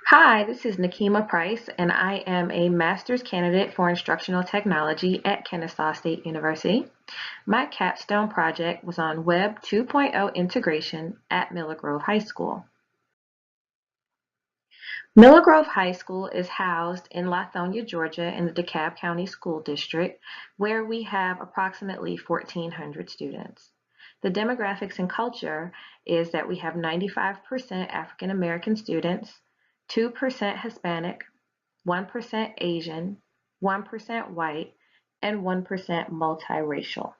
Hi, this is Nakima Price, and I am a master's candidate for instructional technology at Kennesaw State University. My capstone project was on Web 2.0 integration at Miller Grove High School. Miller Grove High School is housed in Lithonia, Georgia, in the DeKalb County School District, where we have approximately 1,400 students. The demographics and culture is that we have 95% African American students, 2% Hispanic, 1% Asian, 1% white, and 1% multiracial.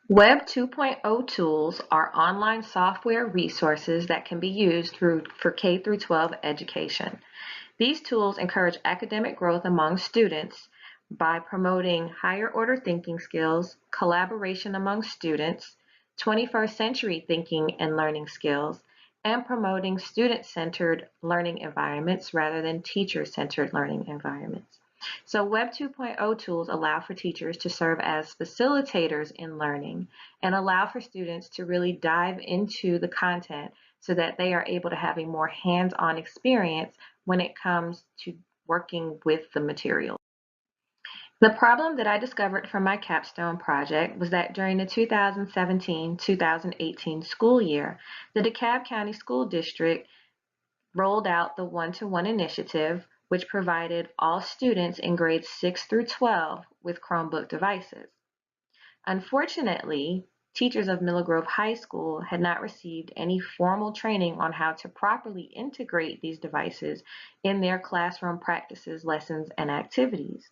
Web 2.0 tools are online software resources that can be used for K through 12 education. These tools encourage academic growth among students by promoting higher order thinking skills, collaboration among students, 21st century thinking and learning skills, and promoting student-centered learning environments rather than teacher-centered learning environments. So Web 2.0 tools allow for teachers to serve as facilitators in learning and allow for students to really dive into the content so that they are able to have a more hands-on experience when it comes to working with the material. The problem that I discovered from my capstone project was that during the 2017-2018 school year, the DeKalb County School District rolled out the one-to-one initiative, which provided all students in grades 6 through 12 with Chromebook devices. Unfortunately, teachers of Miller Grove High School had not received any formal training on how to properly integrate these devices in their classroom practices, lessons, and activities.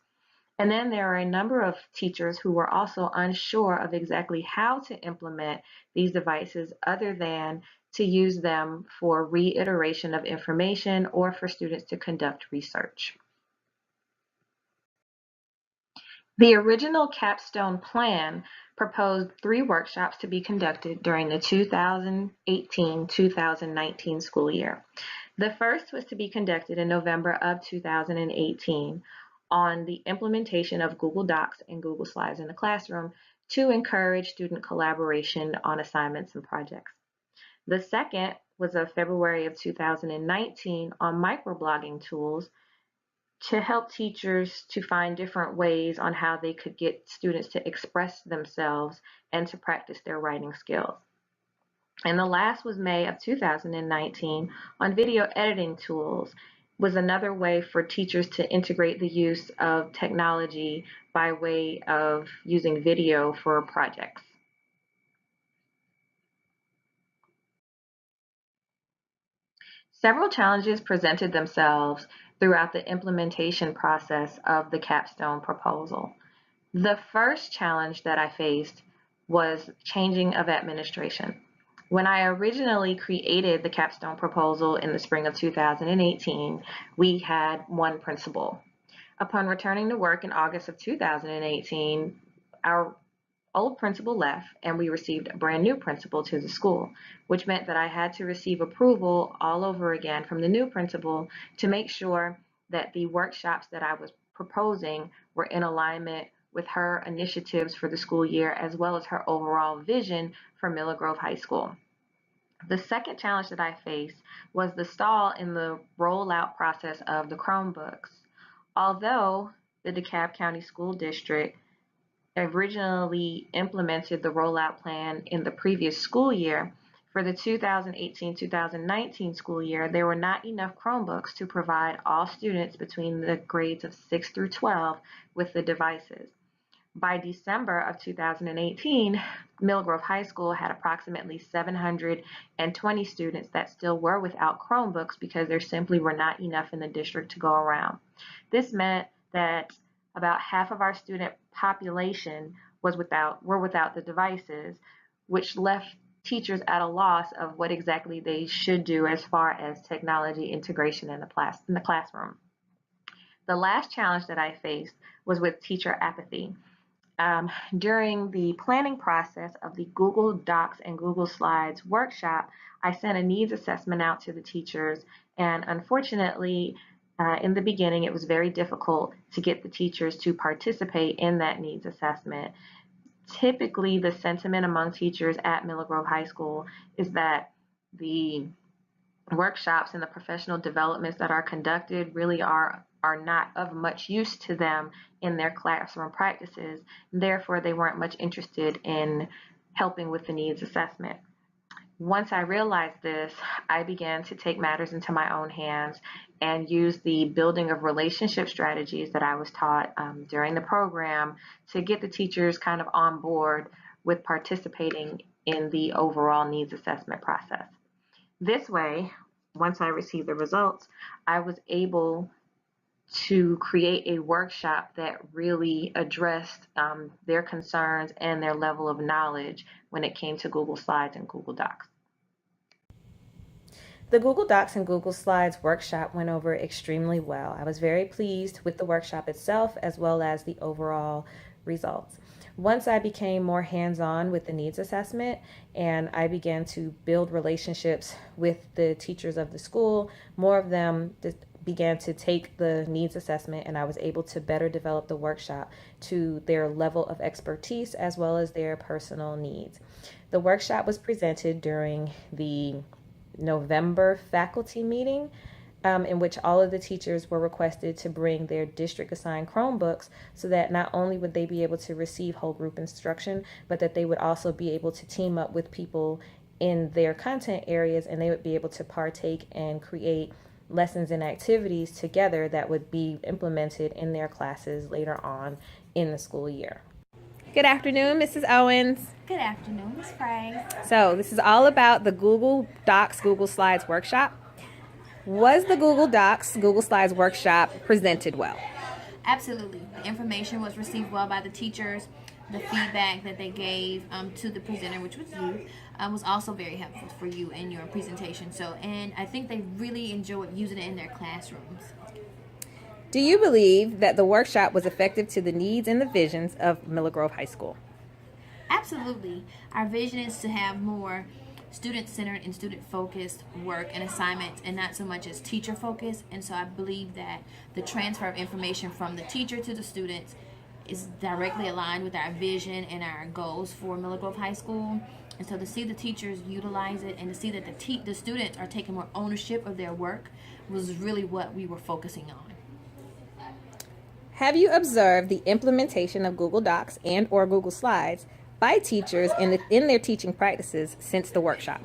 And then there are a number of teachers who were also unsure of exactly how to implement these devices other than to use them for reiteration of information or for students to conduct research. The original capstone plan proposed 3 workshops to be conducted during the 2018-2019 school year. The first was to be conducted in November of 2018 on the implementation of Google Docs and Google Slides in the classroom to encourage student collaboration on assignments and projects. The second was of February of 2019 on microblogging tools to help teachers to find different ways on how they could get students to express themselves and to practice their writing skills. And the last was May of 2019 on video editing tools, was another way for teachers to integrate the use of technology by way of using video for projects. Several challenges presented themselves throughout the implementation process of the capstone proposal. The first challenge that I faced was changing of administration. When I originally created the capstone proposal in the spring of 2018, we had one principal. Upon returning to work in August of 2018, our old principal left and we received a brand new principal to the school, which meant that I had to receive approval all over again from the new principal to make sure that the workshops that I was proposing were in alignment with her initiatives for the school year as well as her overall vision for Miller Grove High School. The second challenge that I faced was the stall in the rollout process of the Chromebooks. Although the DeKalb County School District originally implemented the rollout plan in the previous school year, for the 2018-2019 school year, there were not enough Chromebooks to provide all students between the grades of 6 through 12 with the devices. By December of 2018, Mill Grove High School had approximately 720 students that still were without Chromebooks because there simply were not enough in the district to go around. This meant that about half of our student population were without the devices, which left teachers at a loss of what exactly they should do as far as technology integration in the classroom. The last challenge that I faced was with teacher apathy. During the planning process of the Google Docs and Google Slides workshop, I sent a needs assessment out to the teachers, and unfortunately, in the beginning, it was very difficult to get the teachers to participate in that needs assessment. Typically, the sentiment among teachers at Miller Grove High School is that the workshops and the professional developments that are conducted really are not of much use to them in their classroom practices. Therefore, they weren't much interested in helping with the needs assessment. Once I realized this, I began to take matters into my own hands and use the building of relationship strategies that I was taught during the program to get the teachers kind of on board with participating in the overall needs assessment process. This way, once I received the results, I was able to create a workshop that really addressed their concerns and their level of knowledge when it came to Google Slides and Google Docs. The Google Docs and Google Slides workshop went over extremely well. I was very pleased with the workshop itself as well as the overall results. Once I became more hands-on with the needs assessment and I began to build relationships with the teachers of the school, more of them began to take the needs assessment, and I was able to better develop the workshop to their level of expertise as well as their personal needs. The workshop was presented during the November faculty meeting, in which all of the teachers were requested to bring their district assigned Chromebooks so that not only would they be able to receive whole group instruction, but that they would also be able to team up with people in their content areas, and they would be able to partake and create lessons and activities together that would be implemented in their classes later on in the school year. Good afternoon, Mrs. Owens. Good afternoon, Ms. Frey. So this is all about the Google Docs, Google Slides workshop. Was the Google Docs, Google Slides workshop presented well? Absolutely. The information was received well by the teachers. The feedback that they gave to the presenter, which was you, was also very helpful for you in your presentation. And I think they really enjoyed using it in their classrooms. Do you believe that the workshop was effective to the needs and the visions of Miller Grove High School? Absolutely. Our vision is to have more student-centered and student-focused work and assignments, and not so much as teacher-focused. And so I believe that the transfer of information from the teacher to the students is directly aligned with our vision and our goals for Miller Grove High School. And so to see the teachers utilize it and to see that the students are taking more ownership of their work was really what we were focusing on. Have you observed the implementation of Google Docs and or Google Slides by teachers in their teaching practices since the workshop?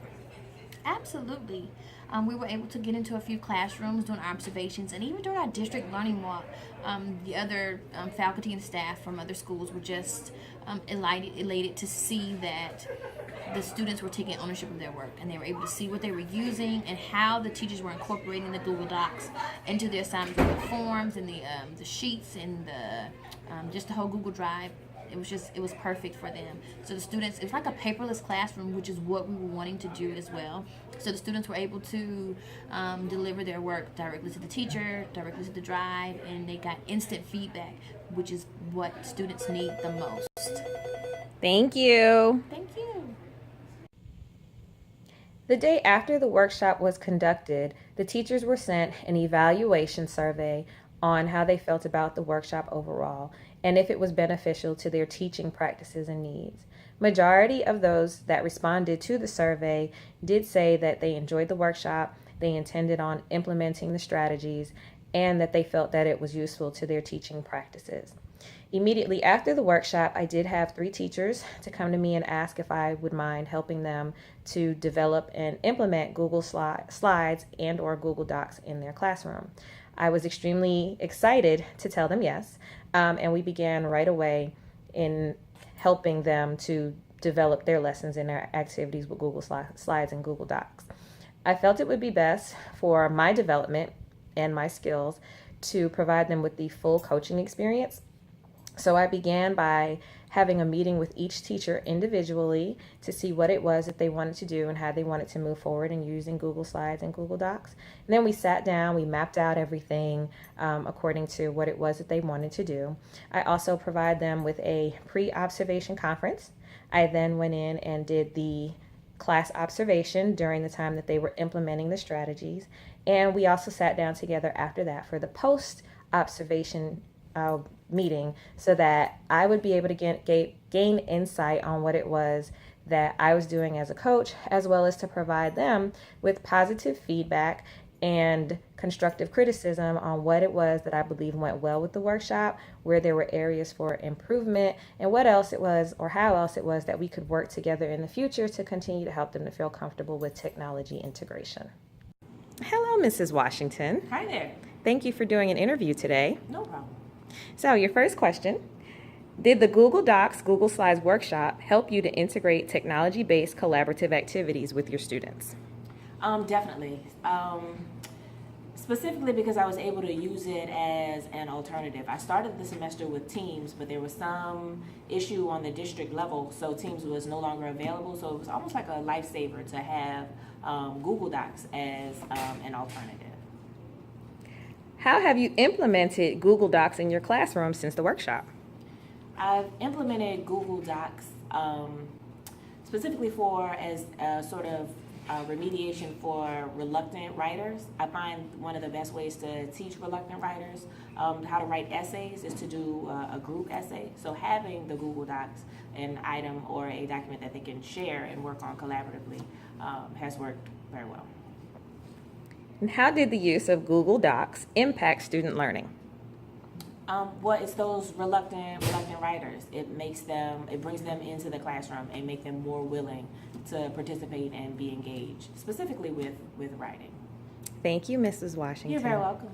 Absolutely. We were able to get into a few classrooms doing observations, and even during our district learning walk, the other faculty and staff from other schools were just elated to see that the students were taking ownership of their work, and they were able to see what they were using and how the teachers were incorporating the Google Docs into their assignments, with the forms and the sheets and just the whole Google Drive. It was perfect for them. So the students, it's like a paperless classroom, which is what we were wanting to do as well. So the students were able to deliver their work directly to the teacher, directly to the drive, and they got instant feedback, which is what students need the most. Thank you. Thank you. The day after the workshop was conducted, the teachers were sent an evaluation survey on how they felt about the workshop overall and if it was beneficial to their teaching practices and needs. Majority of those that responded to the survey did say that they enjoyed the workshop, they intended on implementing the strategies, and that they felt that it was useful to their teaching practices. Immediately after the workshop, I did have 3 teachers to come to me and ask if I would mind helping them to develop and implement Google Slides and or Google Docs in their classroom. I was extremely excited to tell them yes, and we began right away in helping them to develop their lessons and their activities with Google Slides and Google Docs. I felt it would be best for my development and my skills to provide them with the full coaching experience. So I began by having a meeting with each teacher individually to see what it was that they wanted to do and how they wanted to move forward in using Google Slides and Google Docs. And then we sat down, we mapped out everything according to what it was that they wanted to do. I also provide them with a pre-observation conference. I then went in and did the class observation during the time that they were implementing the strategies. And we also sat down together after that for the post-observation meeting so that I would be able to gain insight on what it was that I was doing as a coach, as well as to provide them with positive feedback and constructive criticism on what it was that I believe went well with the workshop, where there were areas for improvement, and what else it was or how else it was that we could work together in the future to continue to help them to feel comfortable with technology integration. Hello, Mrs. Washington. Hi there. Thank you for doing an interview today. No problem. So, your first question: did the Google Docs, Google Slides workshop help you to integrate technology-based collaborative activities with your students? Definitely. Specifically because I was able to use it as an alternative. I started the semester with Teams, but there was some issue on the district level, so Teams was no longer available. So it was almost like a lifesaver to have Google Docs as an alternative. How have you implemented Google Docs in your classroom since the workshop? I've implemented Google Docs specifically for as a sort of remediation for reluctant writers. I find one of the best ways to teach reluctant writers how to write essays is to do a group essay. So having the Google Docs, an item or a document that they can share and work on collaboratively has worked very well. And how did the use of Google Docs impact student learning? Well, it's those reluctant writers. It brings them into the classroom and make them more willing to participate and be engaged, specifically with writing. Thank you, Mrs. Washington. You're very welcome.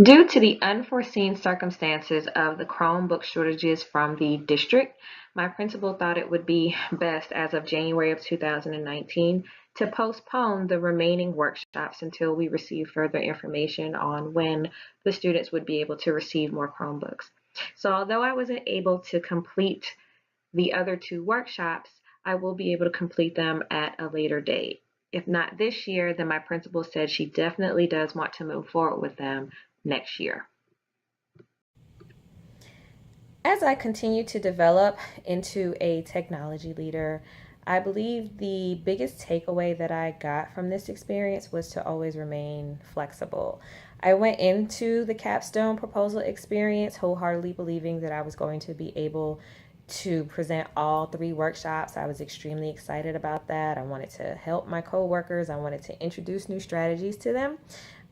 Due to the unforeseen circumstances of the Chromebook shortages from the district, my principal thought it would be best as of January of 2019 to postpone the remaining workshops until we receive further information on when the students would be able to receive more Chromebooks. So although I wasn't able to complete the other 2 workshops, I will be able to complete them at a later date. If not this year, then my principal said she definitely does want to move forward with them next year. As I continue to develop into a technology leader, I believe the biggest takeaway that I got from this experience was to always remain flexible. I went into the capstone proposal experience wholeheartedly believing that I was going to be able to present all 3 workshops. I was extremely excited about that. I wanted to help my coworkers. I wanted to introduce new strategies to them.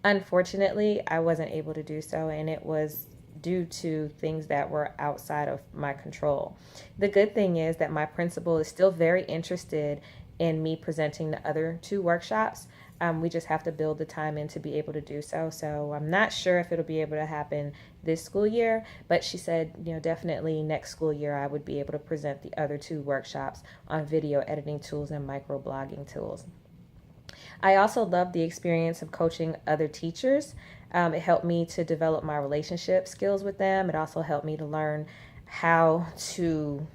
Unfortunately, I wasn't able to do so, and it was due to things that were outside of my control. The good thing is that my principal is still very interested in me presenting the other 2 workshops. We just have to build the time in to be able to do so. So I'm not sure if it'll be able to happen this school year, but she said, definitely next school year I would be able to present the other 2 workshops on video editing tools and microblogging tools. I also loved the experience of coaching other teachers. It helped me to develop my relationship skills with them. It also helped me to learn how to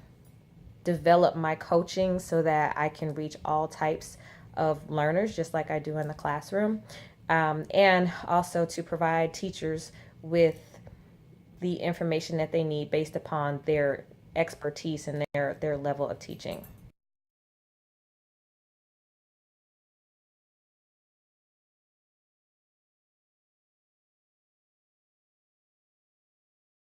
develop my coaching so that I can reach all types of learners, just like I do in the classroom, and also to provide teachers with the information that they need based upon their expertise and their level of teaching.